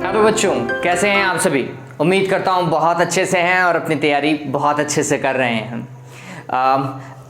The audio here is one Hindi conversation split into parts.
हेलो बच्चों, कैसे हैं आप सभी। उम्मीद करता हूँ बहुत अच्छे से हैं और अपनी तैयारी बहुत अच्छे से कर रहे हैं।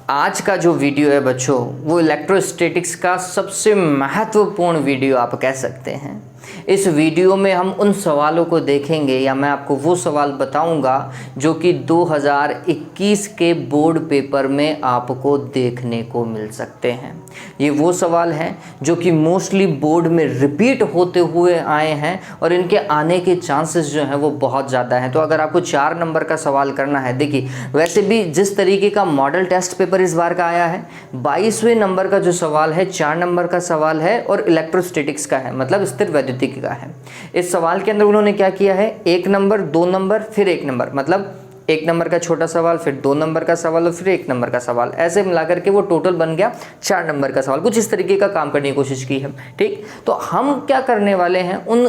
आज का जो वीडियो है बच्चों, वो इलेक्ट्रोस्टैटिक्स का सबसे महत्वपूर्ण वीडियो आप कह सकते हैं। इस वीडियो में हम उन सवालों को देखेंगे या मैं आपको वो सवाल बताऊंगा जो कि 2021 के बोर्ड पेपर में आपको देखने को मिल सकते हैं। ये वो सवाल हैं जो कि मोस्टली बोर्ड में रिपीट होते हुए आए हैं और इनके आने के चांसेस जो हैं वो बहुत ज़्यादा हैं। तो अगर आपको 4 नंबर का सवाल करना है, देखिए वैसे भी जिस तरीके का मॉडल टेस्ट पेपर इस बार का आया है, 22वें नंबर का जो सवाल है 4 नंबर का सवाल है और इलेक्ट्रोस्टैटिक्स का है, मतलब स्थिर वैद्युतिकी का है। इस सवाल के अंदर उन्होंने क्या किया है, 1 नंबर, 2 नंबर, फिर 1 नंबर, मतलब 1 नंबर का छोटा सवाल, फिर 2 नंबर का सवाल और फिर 1 नंबर का सवाल, ऐसे मिलाकर के वो टोटल बन गया 4 नंबर का सवाल। कुछ इस तरीके का काम करने की कोशिश की है। ठीक, तो हम क्या करने वाले हैं, उन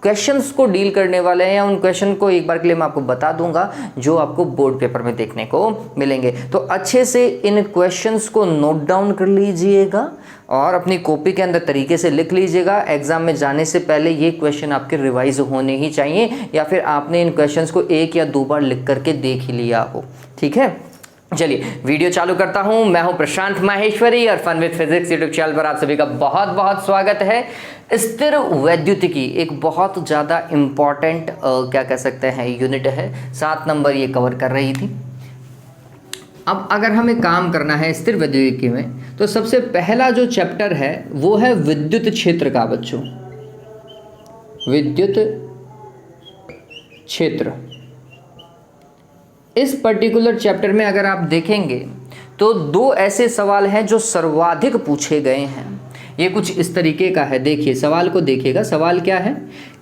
क्वेश्चंस को डील करने वाले हैं या उन क्वेश्चन को एक बार के लिए मैं आपको बता दूंगा जो आपको बोर्ड पेपर में देखने को मिलेंगे। तो अच्छे से इन क्वेश्चंस को नोट डाउन कर लीजिएगा और अपनी कॉपी के अंदर तरीके से लिख लीजिएगा। एग्जाम में जाने से पहले ये क्वेश्चन आपके रिवाइज होने ही चाहिए या फिर आपने इन क्वेश्चंस को 1 या 2 बार लिख करके देख ही लिया हो। ठीक है, चलिए वीडियो चालू करता हूं। मैं हूं प्रशांत माहेश्वरी और fun with physics YouTube channel पर आप सभी का बहुत बहुत स्वागत है। स्थिर वैद्युतिकी एक बहुत ज़्यादा इम्पॉर्टेंट क्या कह सकते हैं यूनिट है। 7 नंबर ये कवर कर रही थी। अब अगर हमें काम करना है स्थिर वैद्युतिकी में, तो सबसे पहला जो चैप्टर है वो है विद्युत क्षेत्र का बच्चों। विद्युत क्षेत्र, इस पर्टिकुलर चैप्टर में अगर आप देखेंगे तो 2 ऐसे सवाल हैं जो सर्वाधिक पूछे गए हैं। ये कुछ इस तरीके का है, देखिए सवाल को देखिएगा। सवाल क्या है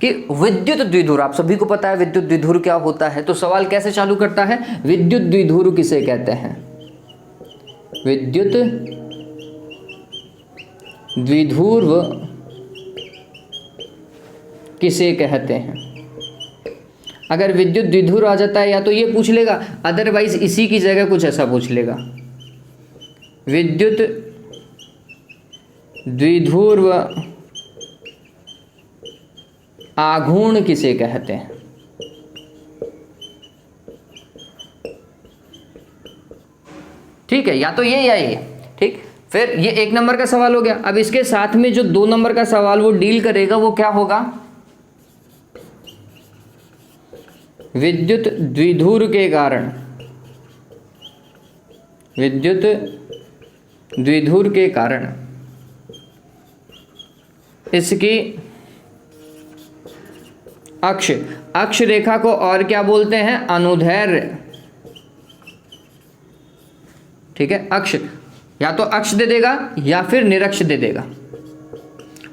कि विद्युत द्विध्रुव, आप सभी को पता है विद्युत द्विध्रुव क्या होता है। तो सवाल कैसे चालू करता है, विद्युत द्विध्रुव किसे कहते हैं, विद्युत द्विध्रुव किसे कहते हैं। अगर विद्युत द्विध्रुव आ जाता है या तो ये पूछ लेगा, अदरवाइज इसी की जगह कुछ ऐसा पूछ लेगा, विद्युत द्विध्रुव आघूर्ण किसे कहते हैं। ठीक है, या तो ये या ये। ठीक, फिर ये 1 नंबर का सवाल हो गया। अब इसके साथ में जो 2 नंबर का सवाल वो डील करेगा वो क्या होगा, विद्युत द्विध्रुव के कारण, विद्युत द्विध्रुव के कारण इसकी अक्ष रेखा को और क्या बोलते हैं, अनुदैर्ध्य। ठीक है, अक्ष या तो अक्ष दे देगा या फिर निरक्ष दे देगा।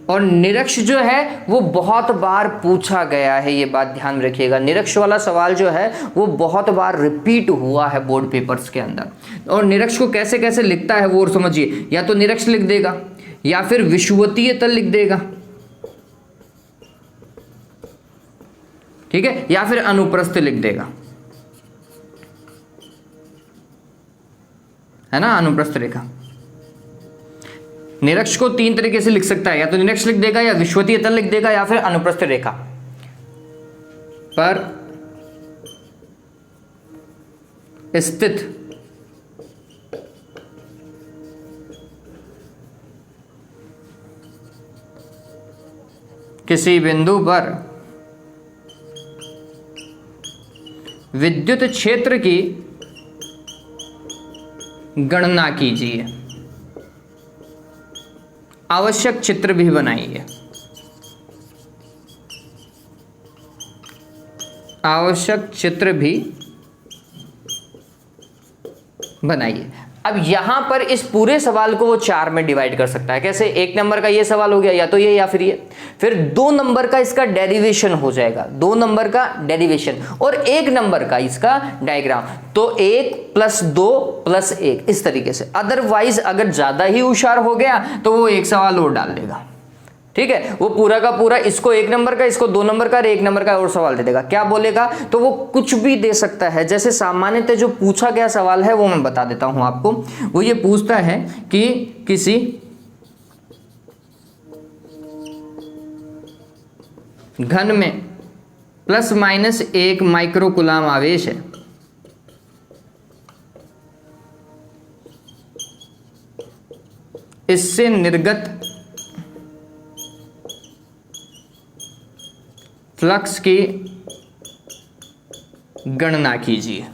और निरक्ष जो है वो बहुत बार पूछा गया है, ये बात ध्यान रखिएगा। निरक्ष वाला सवाल जो है वो बहुत बार रिपीट हुआ है बोर्ड पेपर्स के अंदर। और निरक्ष को कैसे कैसे लिखता है वो और समझिए, या तो निरक्ष लिख देगा या फिर विषुवतीय तल लिख देगा, ठीक है, या फिर अनुप्रस्थ लिख देगा, है ना, अनुप्रस्थ रेखा। निरक्ष को 3 तरीके से लिख सकता है, या तो निरक्ष लिख देगा या विषुवतीय तल लिख देगा या फिर अनुप्रस्थ रेखा पर स्थित किसी बिंदु पर विद्युत क्षेत्र की गणना कीजिए। आवश्यक चित्र भी बनाइए, आवश्यक चित्र भी बनाइए। अब यहां पर इस पूरे सवाल को वो 4 में डिवाइड कर सकता है। कैसे, 1 नंबर का ये सवाल हो गया, या तो ये या फिर ये, फिर 2 नंबर का इसका डेरिवेशन हो जाएगा, 2 नंबर का डेरिवेशन, और 1 नंबर का इसका डायग्राम। तो 1 + 2 + 1 इस तरीके से। अदरवाइज अगर ज्यादा ही होशियार हो गया तो वो 1 सवाल और डाल देगा। ठीक है, वो पूरा का पूरा इसको 1 नंबर का, इसको 2 नंबर का, 1 नंबर का और सवाल दे देगा। क्या बोलेगा, तो वो कुछ भी दे सकता है। जैसे सामान्यतः जो पूछा गया सवाल है वो मैं बता देता हूं आपको। वो ये पूछता है कि किसी घन में प्लस माइनस 1 माइक्रो कूलाम आवेश है, इससे निर्गत फ्लक्स की गणना कीजिए।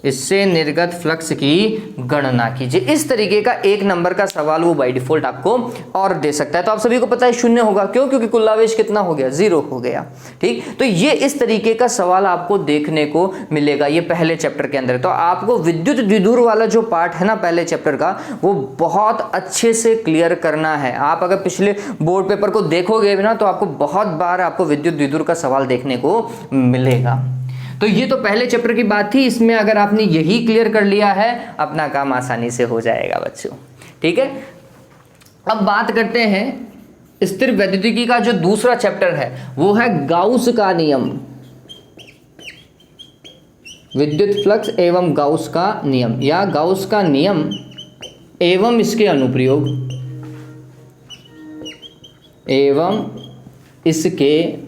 इससे निर्गत फ्लक्स की गणना कीजिए। इस तरीके का एक नंबर का सवाल वो बाय डिफॉल्ट आपको और दे सकता है। तो आप सभी को पता है शून्य होगा, क्यों? क्योंकि कुल आवेश कितना हो गया? 0 हो गया। ठीक, तो ये इस तरीके का सवाल आपको देखने को मिलेगा ये पहले चैप्टर के अंदर। तो आपको विद्युत द्विध्रुव वाला जो पार्ट है ना पहले चैप्टर का, वो बहुत अच्छे से क्लियर करना है। आप अगर पिछले बोर्ड पेपर को देखोगे भी ना, तो आपको बहुत बार आपको विद्युत द्विध्रुव का सवाल देखने को मिलेगा। तो ये तो पहले चैप्टर की बात थी। इसमें अगर आपने यही क्लियर कर लिया है, अपना काम आसानी से हो जाएगा बच्चों। ठीक है, अब बात करते हैं स्थिर वैद्युतिकी का जो दूसरा चैप्टर है, वो है गाउस का नियम। विद्युत फ्लक्स एवं गाउस का नियम, या गाउस का नियम एवं इसके अनुप्रयोग, एवं इसके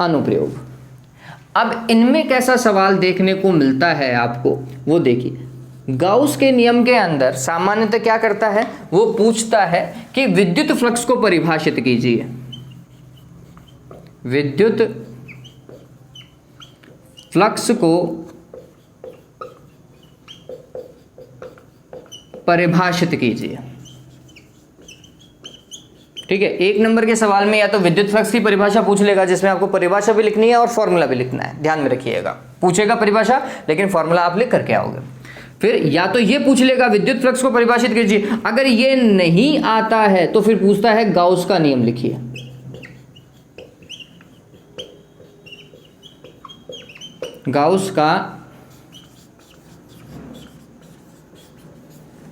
अनुप्रयोग। अब इनमें कैसा सवाल देखने को मिलता है आपको, वो देखिए। गाउस के नियम के अंदर सामान्यतः क्या करता है, वो पूछता है कि विद्युत फ्लक्स को परिभाषित कीजिए। विद्युत फ्लक्स को परिभाषित कीजिए। ठीक है, एक नंबर के सवाल में या तो विद्युत फ्लक्स की परिभाषा पूछ लेगा, जिसमें आपको परिभाषा भी लिखनी है और फॉर्मूला भी लिखना है। ध्यान में रखिएगा, पूछेगा परिभाषा, लेकिन फॉर्मूला आप लिख करके आओगे। फिर या तो ये पूछ लेगा विद्युत फ्लक्स को परिभाषित कीजिए। अगर ये नहीं आता है तो फिर पूछता है गाउस का नियम लिखिए। गाउस का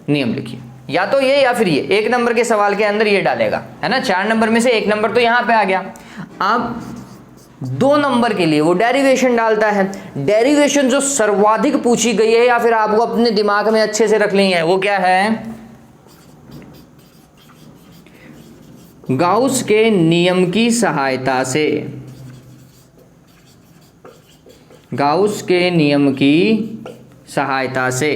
नियम लिखिए। या तो ये या फिर ये, एक नंबर के सवाल के अंदर ये डालेगा, है ना। 4 नंबर में से 1 नंबर तो यहां पे आ गया। अब 2 नंबर के लिए वो डेरिवेशन डालता है। डेरिवेशन जो सर्वाधिक पूछी गई है या फिर आपको अपने दिमाग में अच्छे से रख ली है, वो क्या है? गाउस के नियम की सहायता से, गाउस के नियम की सहायता से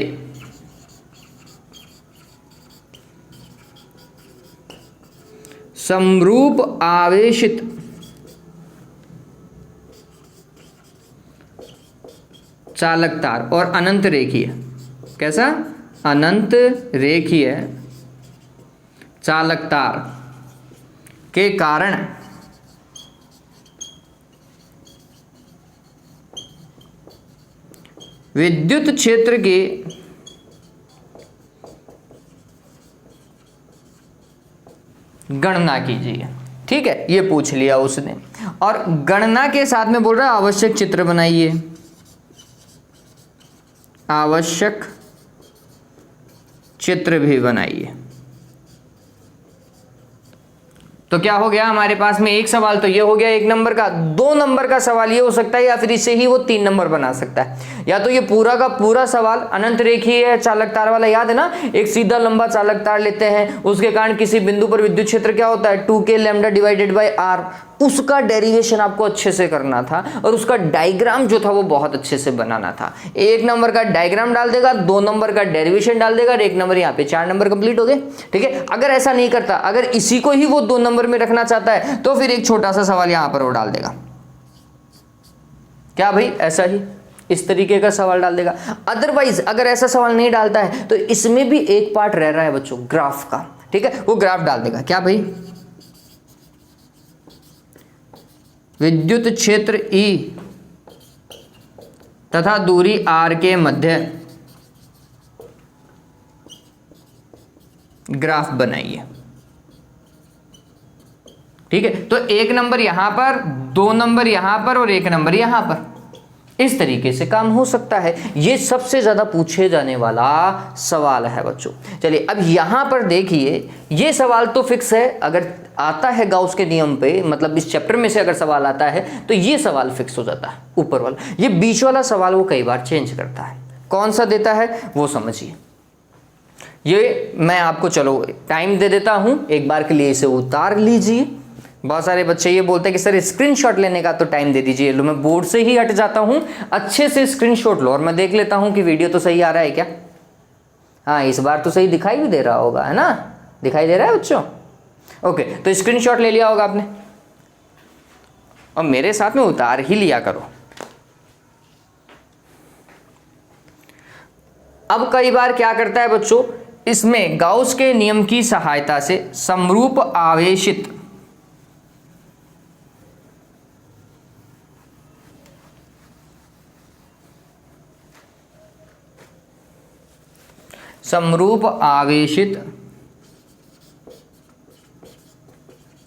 समरूप आवेशित चालक तार और अनंत रेखीय, कैसा? अनंत रेखीय चालक तार के कारण विद्युत क्षेत्र के गणना कीजिए। ठीक है, ये पूछ लिया उसने। और गणना के साथ में बोल रहा है आवश्यक चित्र बनाइए। आवश्यक चित्र भी बनाइए। तो क्या हो गया हमारे पास में? एक सवाल तो ये हो गया 1 नंबर का। 2 नंबर का सवाल ये हो सकता है, या फिर इसे ही वो 3 नंबर बना सकता है। या तो ये पूरा का पूरा सवाल अनंत रेखीय चालक तार वाला, याद है ना, एक सीधा लंबा चालक तार लेते हैं, उसके कारण किसी बिंदु पर विद्युत क्षेत्र क्या होता है? 2k lambda divided by r। उसका डेरिवेशन आपको अच्छे से करना था और उसका डायग्राम जो था वो बहुत अच्छे से बनाना था। 1 नंबर का डायग्राम डाल देगा, 2 नंबर का डेरिवेशन डाल देगा और 1 नंबर यहाँ पे, 4 नंबर कंप्लीट हो गए। ठीक है, अगर ऐसा नहीं करता, अगर इसी को ही वो 2 नंबर में रखना चाहता है, तो फिर एक छोटा सा सवाल यहां पर वो डाल देगा। क्या भाई? ऐसा ही इस तरीके का सवाल डाल देगा। अदरवाइज अगर ऐसा सवाल नहीं डालता है तो इसमें भी एक पार्ट रह रहा है बच्चों, ग्राफ का। ठीक है, वो ग्राफ डाल देगा। क्या भाई? विद्युत क्षेत्र E तथा दूरी R के मध्य ग्राफ बनाइए। ठीक है, तो 1 नंबर यहां पर, 2 नंबर यहां पर और 1 नंबर यहां पर। इस तरीके से काम हो सकता है। ये सबसे ज्यादा पूछे जाने वाला सवाल है बच्चों। चलिए अब यहां पर देखिए, ये सवाल तो फिक्स है। अगर आता है गाउस के नियम पे, मतलब इस चैप्टर में से अगर सवाल आता है तो ये सवाल फिक्स हो जाता है, ऊपर वाला। ये बीच वाला सवाल वो कई बार चेंज करता है। कौन सा देता है वो समझिए। ये मैं आपको चलो टाइम दे देता हूं, एक बार के लिए इसे उतार लीजिए। बहुत सारे बच्चे ये बोलते हैं कि सर स्क्रीनशॉट लेने का तो टाइम दे दीजिए। लो मैं बोर्ड से ही हट जाता हूं, अच्छे से स्क्रीनशॉट लो और मैं देख लेता हूं कि वीडियो तो सही आ रहा है क्या। हाँ, इस बार तो सही दिखाई भी दे रहा होगा, है ना, दिखाई दे रहा है बच्चों। ओके, तो स्क्रीनशॉट ले लिया होगा आपने और मेरे साथ में उतार ही लिया करो। अब कई बार क्या करता है बच्चों, इसमें गाउस के नियम की सहायता से समरूप आवेशित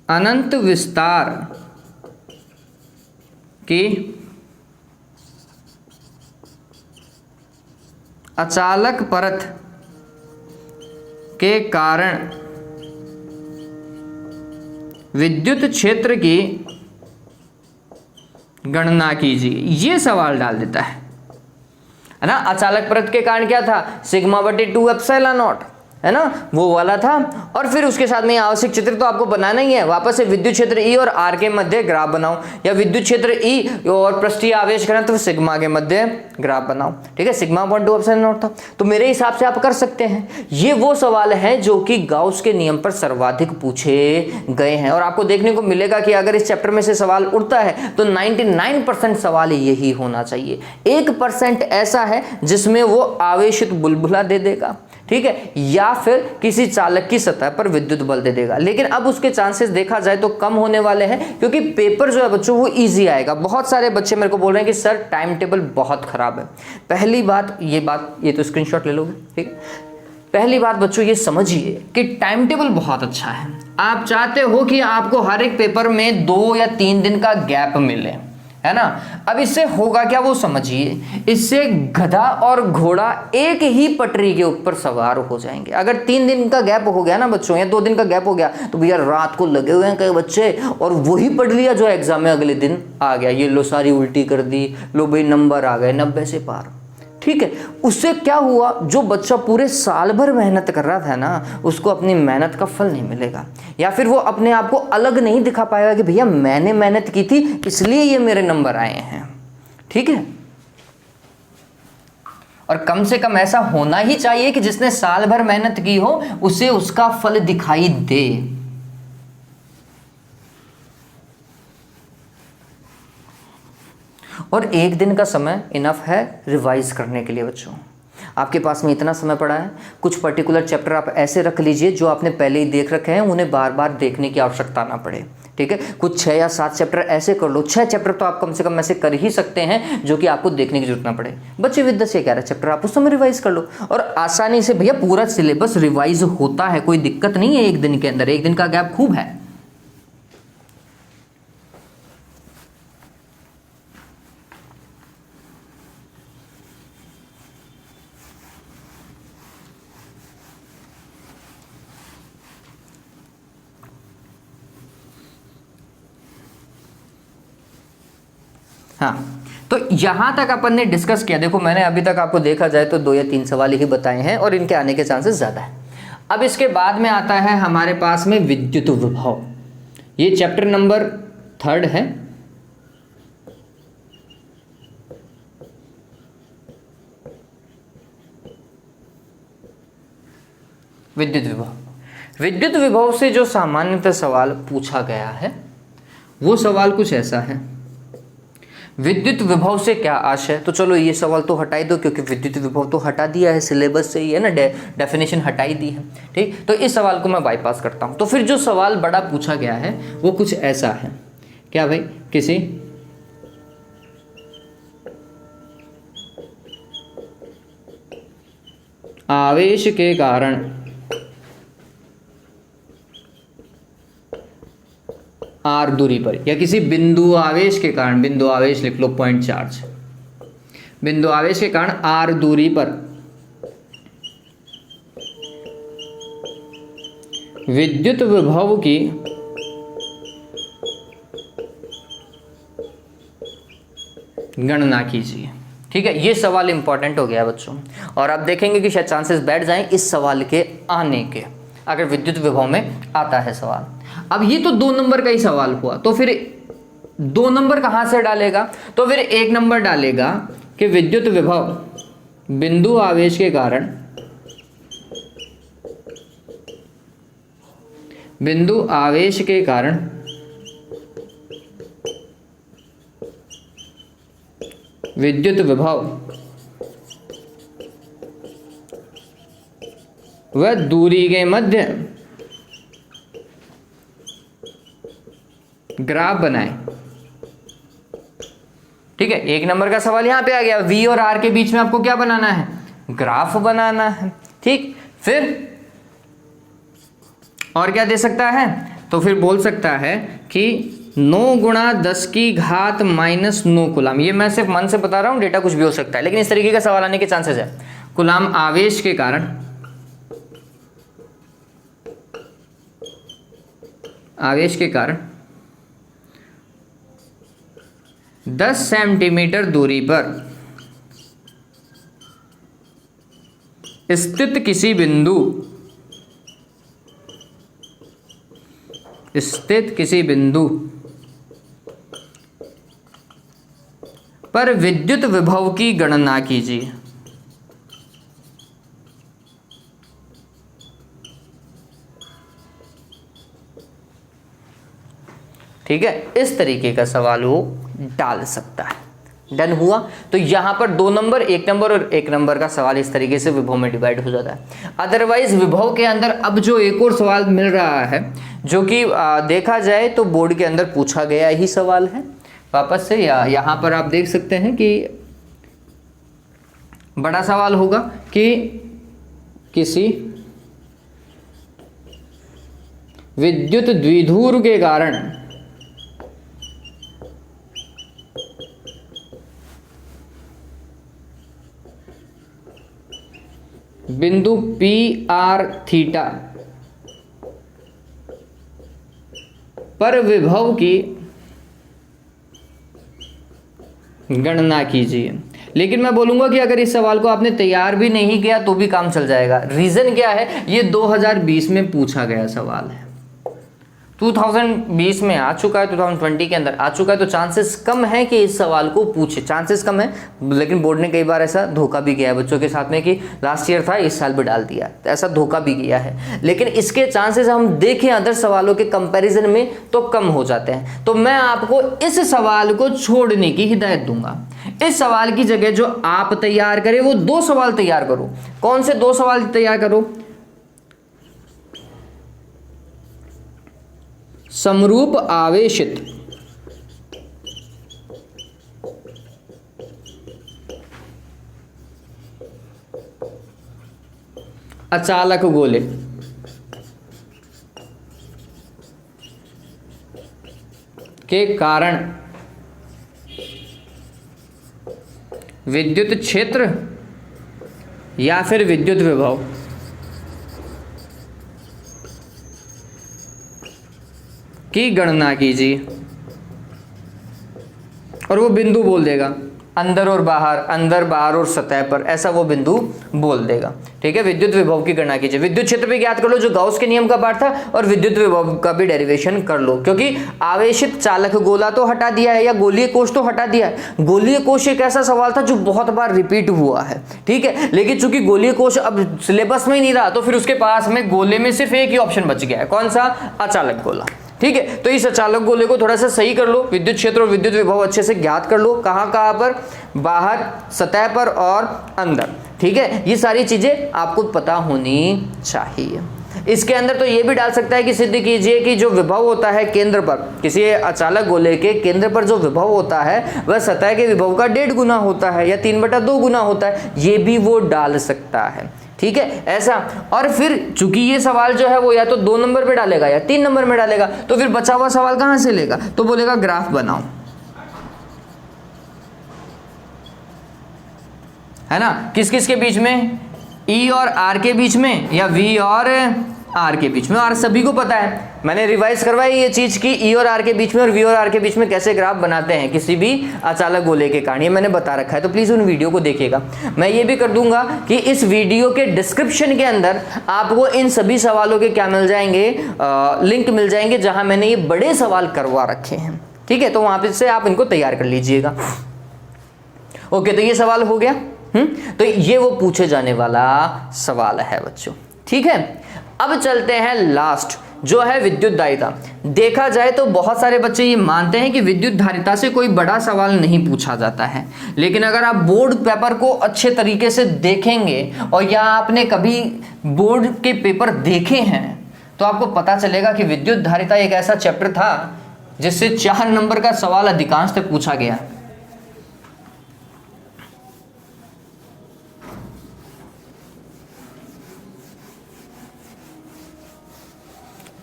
अनंत विस्तार की अचालक परत के कारण विद्युत क्षेत्र की गणना कीजिए। ये सवाल डाल देता है ना। अचालक परत के कारण क्या था, सिग्मा बटे 2 एप्सिलॉन नॉट, है ना, वो वाला था। और फिर उसके साथ में आवश्यक चित्र तो आपको बनाना ही है। वापस से विद्युत क्षेत्र ई और आर के मध्य ग्राफ बनाओ, या विद्युत क्षेत्र ई और पृष्ठीय आवेश करना तो सिग्मा के मध्य ग्राफ बनाओ। ठीक है, सिग्मा अपॉन 2 एप्सिलॉन नॉट था। तो मेरे हिसाब से आप कर सकते हैं। ये वो सवाल है जो कि गाउस के नियम पर सर्वाधिक पूछे गए हैं और आपको देखने को मिलेगा कि अगर इस चैप्टर में से सवाल उठता है तो 99% सवाल यही होना चाहिए। 1% ऐसा है जिसमें वो आवेशित बुलबुला दे देगा, ठीक है, या फिर किसी चालक की सतह पर विद्युत बल दे देगा। लेकिन अब उसके चांसेस देखा जाए तो कम होने वाले हैं, क्योंकि पेपर जो है बच्चों वो इजी आएगा। बहुत सारे बच्चे मेरे को बोल रहे हैं कि सर टाइम टेबल बहुत खराब है। पहली बात ये तो स्क्रीनशॉट ले लोगे, ठीक है। पहली बात बच्चों ये समझिए कि टाइम टेबल बहुत अच्छा है। आप चाहते हो कि आपको हर एक पेपर में 2 या 3 दिन का गैप मिले, है ना। अब इससे होगा क्या वो समझिए, इससे गधा और घोड़ा एक ही पटरी के ऊपर सवार हो जाएंगे। अगर 3 दिन का गैप हो गया ना बच्चों, या 2 दिन का गैप हो गया, तो भैया रात को लगे हुए हैं कई बच्चे और वही पढ़ लिया जो एग्जाम में अगले दिन आ गया। ये लो सारी उल्टी कर दी, लो भाई नंबर आ गए 90 से पार। ठीक है, उससे क्या हुआ, जो बच्चा पूरे साल भर मेहनत कर रहा था ना, उसको अपनी मेहनत का फल नहीं मिलेगा, या फिर वो अपने आप को अलग नहीं दिखा पाएगा कि भैया मैंने मेहनत की थी इसलिए ये मेरे नंबर आए हैं। ठीक है, और कम से कम ऐसा होना ही चाहिए कि जिसने साल भर मेहनत की हो उसे उसका फल दिखाई दे। और 1 दिन का समय इनफ है रिवाइज करने के लिए बच्चों। आपके पास में इतना समय पड़ा है, कुछ पर्टिकुलर चैप्टर आप ऐसे रख लीजिए जो आपने पहले ही देख रखे हैं, उन्हें बार बार देखने की आवश्यकता ना पड़े। ठीक है, कुछ 6 या 7 चैप्टर ऐसे कर लो। 6 चैप्टर तो आप कम से कम ऐसे कर ही सकते हैं जो कि आपको देखने की जरूरत ना पड़े। बच्चे विद 10 या 11 चैप्टर आप उस समय रिवाइज कर लो और आसानी से भैया पूरा सिलेबस रिवाइज होता है, कोई दिक्कत नहीं है। 1 दिन के अंदर 1 दिन का गैप खूब है। हाँ, तो यहां तक अपन ने डिस्कस किया। देखो मैंने अभी तक आपको देखा जाए तो 2 या 3 सवाल ही बताए हैं और इनके आने के चांसेस ज़्यादा है। अब इसके बाद में आता है हमारे पास में विद्युत विभव। ये चैप्टर नंबर 3 है। विद्युत विभव। विद्युत विभव से जो सामान्यतः सवाल पूछा गया है वो सवाल कुछ ऐसा है, विद्युत विभव से क्या आशय। तो चलो ये सवाल तो हटा ही दो, क्योंकि विद्युत विभव तो हटा दिया है सिलेबस से ही, है ना, डेफिनेशन हटाई दी है। ठीक, तो इस सवाल को मैं बाईपास करता हूं। तो फिर जो सवाल बड़ा पूछा गया है वो कुछ ऐसा है, क्या भाई, किसी आवेश के कारण आर दूरी पर, या किसी बिंदु आवेश के कारण, बिंदु आवेश लिख लो, पॉइंट चार्ज, बिंदु आवेश के कारण आर दूरी पर विद्युत विभव की गणना कीजिए। ठीक है, ये सवाल इंपॉर्टेंट हो गया बच्चों, और आप देखेंगे कि शायद चांसेस बैठ जाएं इस सवाल के आने के, अगर विद्युत विभव में आता है सवाल। अब ये तो 2 नंबर का ही सवाल हुआ, तो फिर 2 नंबर कहाँ से डालेगा? तो फिर 1 नंबर डालेगा कि विद्युत विभव बिंदु आवेश के कारण, बिंदु आवेश के कारण विद्युत विभव व दूरी के मध्य ग्राफ बनाएं। ठीक है, 1 नंबर का सवाल यहां पे आ गया, V और R के बीच में आपको क्या बनाना है? ग्राफ बनाना है। ठीक, फिर और क्या दे सकता है? तो फिर बोल सकता है कि 9 गुणा 10 की घात माइनस 9 कूलाम। ये मैं सिर्फ मन से बता रहा हूं, डेटा कुछ भी हो सकता है, लेकिन इस तरीके का सवाल आने के चांसेस है। कूलाम आवेश के कारण, आवेश के कारण 10 सेंटीमीटर दूरी पर स्थित किसी बिंदु पर विद्युत विभव की गणना कीजिए। ठीक है, इस तरीके का सवाल वो डाल सकता है। डन हुआ? तो यहां पर 2 नंबर, 1 नंबर और 1 नंबर का सवाल इस तरीके से विभव में डिवाइड हो जाता है। अदरवाइज विभव के अंदर अब जो एक और सवाल मिल रहा है, जो कि देखा जाए तो बोर्ड के अंदर पूछा गया ही सवाल है वापस से, या यहां पर आप देख सकते हैं कि बड़ा सवाल होगा कि किसी विद्युत द्विध्रुव के कारण बिंदु PR थीटा पर विभव की गणना कीजिए। लेकिन मैं बोलूंगा कि अगर इस सवाल को आपने तैयार भी नहीं किया तो भी काम चल जाएगा। रीजन क्या है? ये 2020 में पूछा गया सवाल है, 2020 में आ चुका है, 2020 के अंदर आ चुका है, तो चांसेस कम है कि इस सवाल को पूछे, चांसेस कम है। लेकिन बोर्ड ने कई बार ऐसा धोखा भी किया है बच्चों के साथ में कि लास्ट ईयर था इस साल भी डाल दिया, तो ऐसा धोखा भी किया है। लेकिन इसके चांसेस हम देखें अदर सवालों के कंपैरिजन में तो कम हो जाते हैं। तो मैं आपको इस सवाल को छोड़ने की हिदायत दूंगा। इस सवाल की जगह जो आप तैयार करें वो 2 सवाल तैयार करो। कौन से 2 सवाल तैयार करो? समरूप आवेशित अचालक गोले के कारण विद्युत क्षेत्र या फिर विद्युत विभव की गणना कीजिए। और वो बिंदु बोल देगा अंदर और बाहर, अंदर बाहर और सतह पर, ऐसा वो बिंदु बोल देगा। ठीक है, विद्युत विभव की गणना कीजिए। विद्युत क्षेत्र भी ज्ञात कर लो जो गाउस के नियम का पार्ट था, और विद्युत विभव का भी डेरिवेशन कर लो, क्योंकि आवेशित चालक गोला तो हटा दिया है या गोलीय कोश तो हटा दिया है। गोलीय कोश एक ऐसा सवाल था जो बहुत बार रिपीट हुआ है। ठीक है, लेकिन चूंकि गोलीय कोश अब सिलेबस में ही नहीं रहा, तो फिर उसके पास में गोले में सिर्फ एक ही ऑप्शन बच गया है, कौन सा? अचालक गोला। ठीक है, तो इस अचालक गोले को थोड़ा सा सही कर लो, विद्युत क्षेत्र और विद्युत विभव अच्छे से ज्ञात कर लो, कहां कहां पर, बाहर, सतह पर और अंदर। ठीक है, ये सारी चीजें आपको पता होनी चाहिए। इसके अंदर तो ये भी डाल सकता है कि सिद्ध कीजिए कि जो विभव होता है केंद्र पर, किसी अचालक गोले के केंद्र पर जो विभव होता है वह सतह के विभव का 1.5 गुना होता है या 3/2 गुना होता है, ये भी वो डाल सकता है। ठीक है, ऐसा। और फिर चूंकि ये सवाल जो है वो या तो 2 नंबर पे डालेगा या 3 नंबर में डालेगा, तो फिर बचा हुआ सवाल कहां से लेगा? तो बोलेगा ग्राफ बनाओ, है ना? किस किस के बीच में? E और R के बीच में, या V और आर के बीच में। और सभी को पता है, मैंने रिवाइज करवाई ये चीज कि ई और आर के बीच में और वी और आर के बीच में कैसे ग्राफ बनाते हैं किसी भी अचालक गोले के कारण, ये मैंने बता रखा है। तो प्लीज उन वीडियो को देखिएगा। मैं ये भी कर दूंगा कि इस वीडियो के डिस्क्रिप्शन के अंदर आपको इन सभी सवालों के क्या मिल जाएंगे, लिंक मिल जाएंगे, जहां मैंने ये बड़े सवाल करवा रखे हैं। ठीक है, तो वहां पे से आप इनको तैयार कर लीजिएगा। ओके, तो ये सवाल हो गया। तो ये वो पूछे जाने वाला सवाल है बच्चों। ठीक है, अब चलते हैं लास्ट, जो है विद्युत धारिता। देखा जाए तो बहुत सारे बच्चे ये मानते हैं कि विद्युत धारिता से कोई बड़ा सवाल नहीं पूछा जाता है, लेकिन अगर आप बोर्ड पेपर को अच्छे तरीके से देखेंगे और या आपने कभी बोर्ड के पेपर देखे हैं तो आपको पता चलेगा कि विद्युत धारिता एक ऐसा चैप्टर था जिससे 4 नंबर का सवाल अधिकांशतः पूछा गया।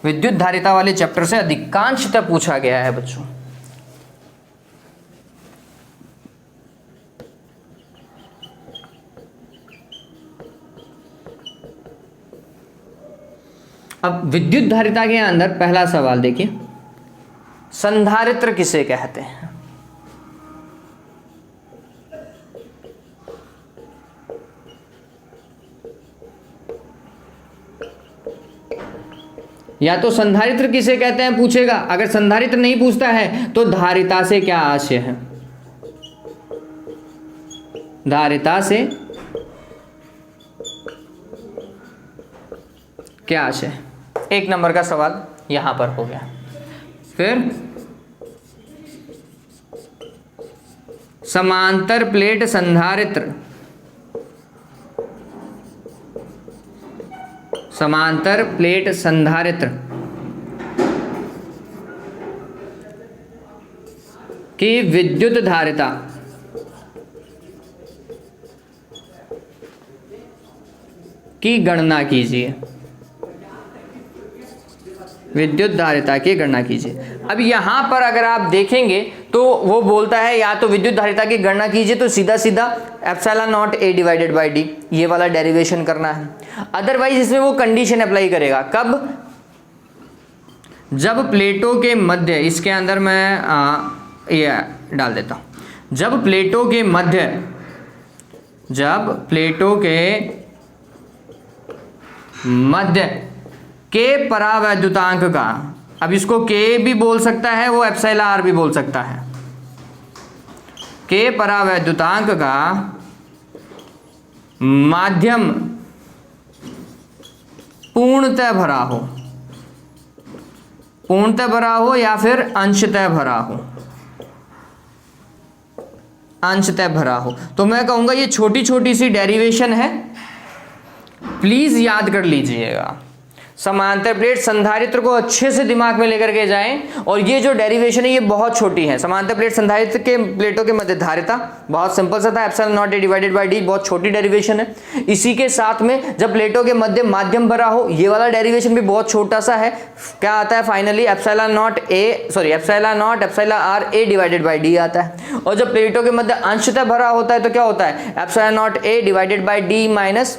विद्युत धारिता वाले चैप्टर से अधिकांशतः पूछा गया है बच्चों। अब विद्युत धारिता के अंदर पहला सवाल देखिए, संधारित्र किसे कहते हैं? या तो संधारित्र किसे कहते हैं पूछेगा। अगर संधारित्र नहीं पूछता है तो धारिता से क्या आशय है? धारिता से क्या आशय है? 1 नंबर का सवाल यहां पर हो गया। फिर समांतर प्लेट संधारित्र, समांतर प्लेट संधारित्र की विद्युत धारिता की गणना कीजिए। विद्युत धारिता की गणना कीजिए। अब यहां पर अगर आप देखेंगे तो वो बोलता है या तो विद्युत धारिता की गणना कीजिए तो सीधा सीधा epsilon naught a divided by D, ये वाला डेरिवेशन करना है। अदरवाइज इसमें वो कंडीशन अप्लाई करेगा। कब? जब प्लेटों के मध्य, इसके अंदर मैं ये डाल देता हूं, जब प्लेटों के मध्य, जब प्लेटों के मध्य के परावैद्युतांक का, अब इसको के भी बोल सकता है, वो एप्सिलॉन आर भी बोल सकता है, के परावैद्युतांक का माध्यम पूर्णतः भरा हो, पूर्णतः भरा हो या फिर अंशतः भरा हो, अंशतः भरा हो। तो मैं कहूंगा ये छोटी छोटी सी डेरिवेशन है, प्लीज याद कर लीजिएगा। समांतर प्लेट संधारित्र को अच्छे से दिमाग में लेकर के जाएं, और ये जो डेरिवेशन है ये बहुत छोटी है। समांतर प्लेट संधारित्र के प्लेटों के मध्य धारिता बहुत सिंपल सा था, epsilon naught a divided by D, बहुत छोटी डेरिवेशन है। इसी के साथ में जब प्लेटों के मध्य माध्यम भरा हो, ये वाला डेरिवेशन भी बहुत छोटा सा है। क्या आता है finally? Epsilon naught a, sorry epsilon naught epsilon r a divided by d आता है। और जब प्लेटों के मध्य अंशतः भरा होता है तो क्या होता है? Epsilon naught a divided by d minus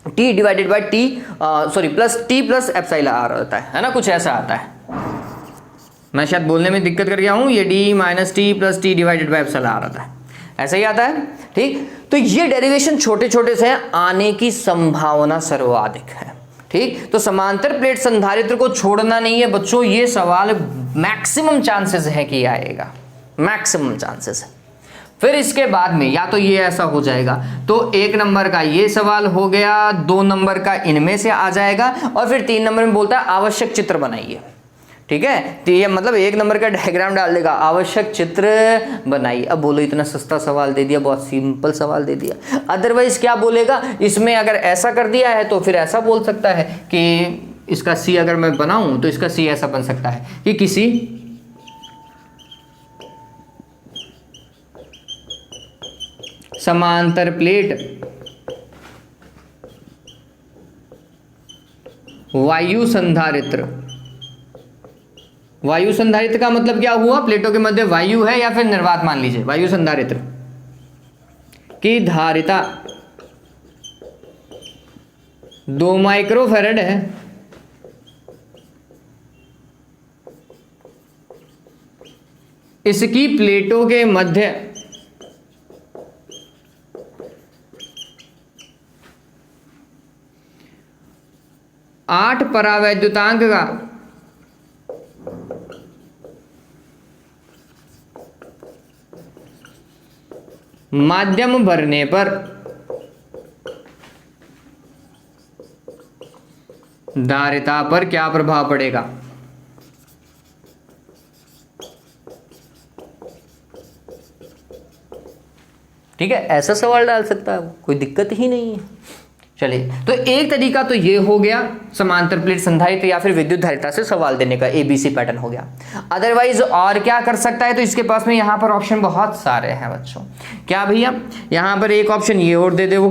t divided by t, sorry plus t plus epsilon r होता है ना, कुछ ऐसा आता है। मैं शायद बोलने में दिक्कत कर गया हूं, ये d minus t plus t divided by epsilon r आता है, ऐसा ही आता है। ठीक, तो ये डेरिवेशन छोटे छोटे से हैं, आने की संभावना सर्वाधिक है। ठीक, तो समांतर प्लेट संधारित्र को छोड़ना नहीं है बच्चों, ये सवाल मैक्सिमम चांसेस है कि आएगा, मैक्सिमम चांसेस है। फिर इसके बाद में या तो ये ऐसा हो जाएगा, तो 1 नंबर का ये सवाल हो गया, 2 नंबर का इनमें से आ जाएगा, और फिर 3 नंबर में बोलता है आवश्यक चित्र बनाइए। ठीक है, तो ये मतलब 1 नंबर का डायग्राम डाल देगा, आवश्यक चित्र बनाइए। अब बोलो इतना सस्ता सवाल दे दिया, बहुत सिंपल सवाल दे दिया। अदरवाइज क्या बोलेगा, इसमें अगर ऐसा कर दिया है तो फिर ऐसा बोल सकता है कि इसका सी अगर मैं बनाऊं तो इसका सी ऐसा बन सकता है कि किसी समांतर प्लेट वायु संधारित्र, वायु संधारित्र का मतलब क्या हुआ? प्लेटों के मध्य वायु है या फिर निर्वात मान लीजिए, वायु संधारित्र की धारिता 2 माइक्रोफैरड है, इसकी प्लेटों के मध्य आठ परावैद्युतांक का माध्यम भरने पर धारिता पर क्या प्रभाव पड़ेगा। ठीक है, ऐसा सवाल डाल सकता है वो, कोई दिक्कत ही नहीं है। चलिए, तो एक तरीका तो ये हो गया समांतर प्लेट संधारित्र या फिर विद्युत धारिता से सवाल देने का, एबीसी पैटर्न हो गया। अदरवाइज और क्या कर सकता है, तो इसके पास में यहां पर ऑप्शन बहुत सारे हैं बच्चों। क्या भैया, यहां पर एक ऑप्शन ये और दे दे वो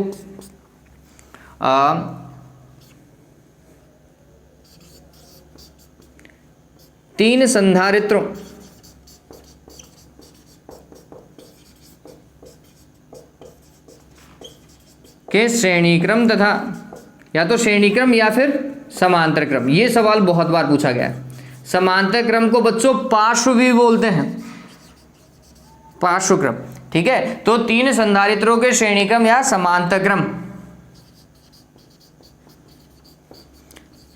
तीन संधारित्रों के श्रेणीक्रम तथा, या तो श्रेणीक्रम या फिर समांतर क्रम। ये सवाल बहुत बार पूछा गया है। समांतर क्रम को बच्चों पार्श्व भी बोलते हैं, पार्श्व क्रम। ठीक है, तो तीन संधारित्रों के श्रेणीक्रम या समांतर क्रम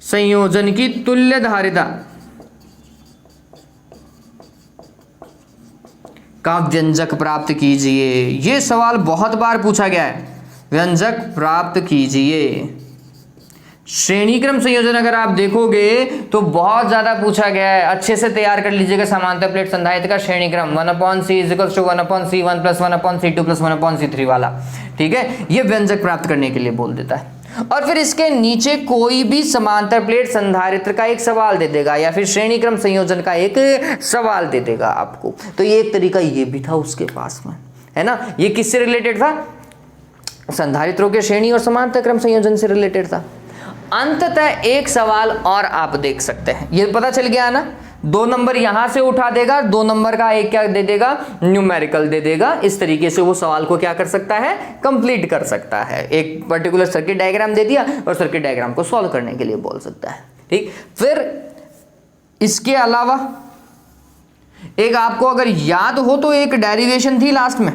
संयोजन की तुल्य धारिता का व्यंजक प्राप्त कीजिए। यह सवाल बहुत बार पूछा गया है, व्यंजक प्राप्त कीजिए। श्रेणीक्रम संयोजन अगर आप देखोगे तो बहुत ज्यादा पूछा गया है, अच्छे से तैयार कर लीजिएगा। समांतर प्लेट संधारित्र का श्रेणीक्रम 1/c = 1/c1 + 1/c2 + 1/c3 वाला। ठीक है, ये व्यंजक प्राप्त करने के लिए बोल देता है। और फिर इसके नीचे कोई भी समांतर प्लेट संधारित्र का एक सवाल दे देगा या फिर श्रेणीक्रम संयोजन का एक सवाल दे देगा आपको। तो ये एक तरीका ये भी था उसके पास में, है ना। ये किससे रिलेटेड था, संधारित्रों के श्रेणी और समांतर क्रम संयोजन से रिलेटेड था। अंततः एक सवाल और आप देख सकते हैं, ये पता चल गया ना, 2 नंबर यहां से उठा देगा, 2 नंबर का एक क्या दे देगा, न्यूमेरिकल दे देगा। इस तरीके से वो सवाल को क्या कर सकता है, कंप्लीट कर सकता है। एक पर्टिकुलर सर्किट डायग्राम दे दिया और सर्किट डायग्राम को सॉल्व करने के लिए बोल सकता है। ठीक, फिर इसके अलावा एक आपको अगर याद हो तो एक डेरिवेशन थी लास्ट में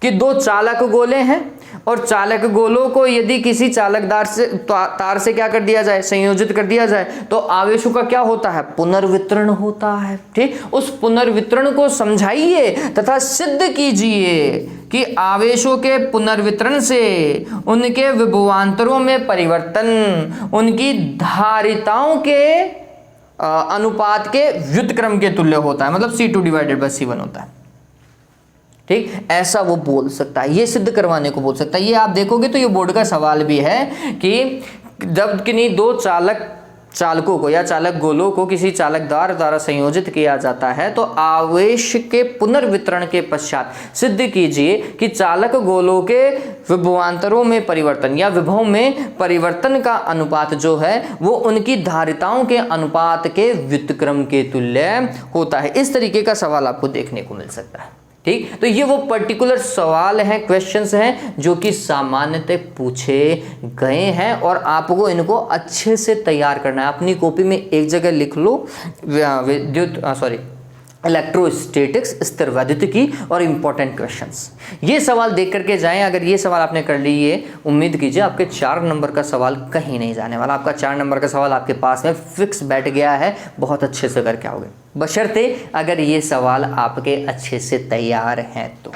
कि 2 चालक गोले हैं और चालक गोलों को यदि किसी चालकदार से तार से क्या कर दिया जाए, संयोजित कर दिया जाए, तो आवेशों का क्या होता है, पुनर्वितरण होता है। ठीक, उस पुनर्वितरण को समझाइए तथा सिद्ध कीजिए कि आवेशों के पुनर्वितरण से उनके विभवांतरों में परिवर्तन उनकी धारिताओं के अनुपात के व्युत्क्रम के तुल्य होता है, मतलब C2/C1 होता है। ठीक, ऐसा वो बोल सकता है, ये सिद्ध करवाने को बोल सकता है। ये आप देखोगे तो ये बोर्ड का सवाल भी है कि जब किन्हीं 2 चालकों को या चालक गोलों को किसी चालकदार द्वारा संयोजित किया जाता है तो आवेश के पुनर्वितरण के पश्चात सिद्ध कीजिए कि चालक गोलों के विभवांतरों में परिवर्तन या विभव में परिवर्तन का अनुपात जो है वो उनकी धारिताओं के अनुपात के व्युत्क्रम के तुल्य होता है। इस तरीके का सवाल आपको देखने को मिल सकता है। ठीक, तो ये वो पर्टिकुलर सवाल हैं, क्वेश्चंस हैं जो कि सामान्यतः पूछे गए हैं और आपको इनको अच्छे से तैयार करना है। अपनी कॉपी में एक जगह लिख लो इलेक्ट्रोस्टैटिक्स, स्थिर वैद्युतिकी और इंपॉर्टेंट क्वेश्चंस। ये सवाल देख करके जाएं। अगर ये सवाल आपने कर लिए, उम्मीद कीजिए आपके 4 नंबर का सवाल कहीं नहीं जाने वाला। आपका 4 नंबर का सवाल आपके पास में फिक्स बैठ गया है, बहुत अच्छे से करके आओगे, बशर्ते अगर ये सवाल आपके अच्छे से तैयार हैं तो।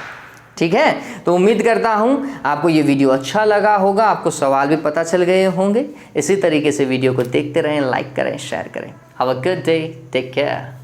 ठीक है, तो उम्मीद करता हूं आपको ये वीडियो अच्छा लगा होगा, आपको सवाल भी पता चल गए होंगे। इसी तरीके से वीडियो को देखते रहें, लाइक करें, शेयर करें। Have a good day, take care.